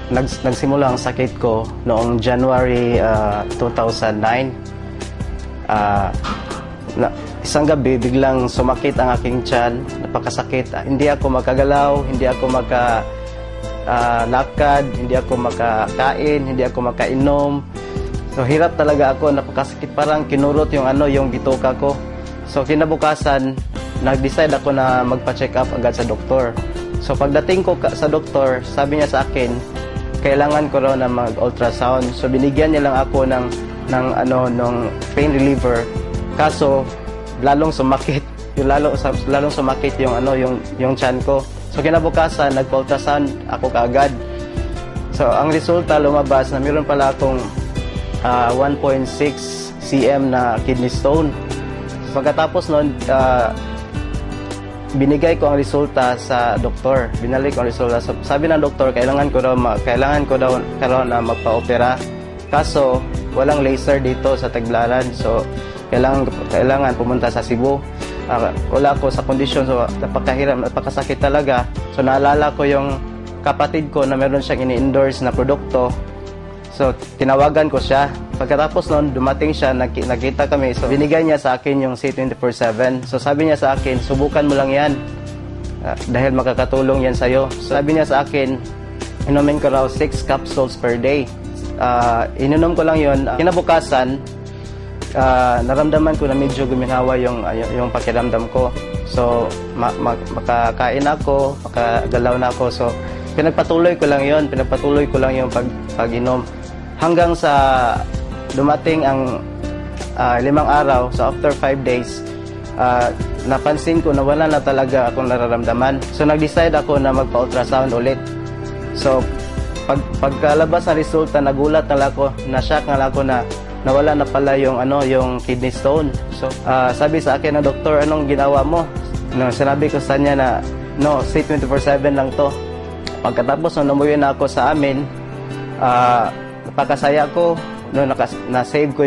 nagsimula ang sakit ko noong January 2009. Isang gabi, biglang sumakit ang aking tiyan, napakasakit. Hindi ako makagalaw, hindi ako lakad, hindi ako makakain, hindi ako makainom. So hirap talaga ako, napakasakit, parang kinurot yung bituka ko. So kinabukasan, nag-decide ako na magpa-check up agad sa doktor. So pagdating ko sa doktor, sabi niya sa akin, kailangan ko raw na mag-ultrasound. So binigyan niya lang ako ng pain reliever. Kaso lalong sumakit, lalong sumakit yung tiyan ko. So kinabukasan, nagpa-ultrasound ako kaagad. So ang resulta lumabas na meron pala akong 1.6 cm na kidney stone. Pagkatapos noon, binigay ko ang resulta sa doktor. Binalik ko ang resulta. Sabi ng doktor, kailangan ko daw na magpa-opera. Kaso walang laser dito sa Tagbilaran. So kailangan pumunta sa Cebu. Wala ko sa kondisyon, so napakahirap, napakasakit talaga. So naalala ko yung kapatid ko na meron siyang ini-endorse na produkto. So tinawagan ko siya. Pagkatapos noon, dumating siya, nakita kami. So binigay niya sa akin yung C24/7. So sabi niya sa akin, subukan mo lang yan. Dahil makakatulong yan sa'yo. So sabi niya sa akin, inumin ko raw 6 capsules per day. Ininom ko lang yun. Kinabukasan, naramdaman ko na medyo guminawa yung pakiramdam ko. So makakain ako, makagalaw na ako. So pinagpatuloy ko lang yung pag-inom hanggang sa dumating ang 5 araw. So after 5 days, napansin ko na wala na talaga akong nararamdaman. So nag-decide ako na magpa-ultrasound ulit. So pagkalabas ng resulta, nagulat na lang ako, na-shock na lang ako na nawala na pala yung kidney stone. So sabi sa akin ng doktor, anong ginawa mo? Sinabi ko sa kanya na C24/7 lang to. Pagkatapos umuwi na ako sa amin, napakasaya ko. Na-save ko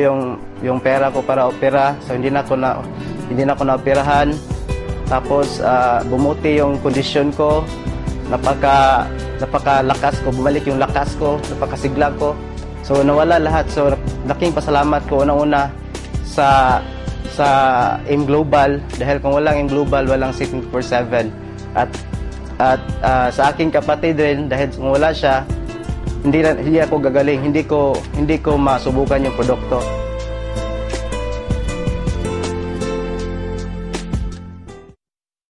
yung pera ko para opera. So hindi na ako na operahan. Tapos bumuti yung kondisyon ko. Napakalakas ko, bumalik yung lakas ko, napakasigla ko. So nawala lahat. So laking pasalamat ko unang-una sa AIM Global, dahil kung walang AIM Global, walang C24/7. At sa aking kapatid rin, dahil kung wala siya, hindi ako gagaling, hindi ko masubukan yung produkto.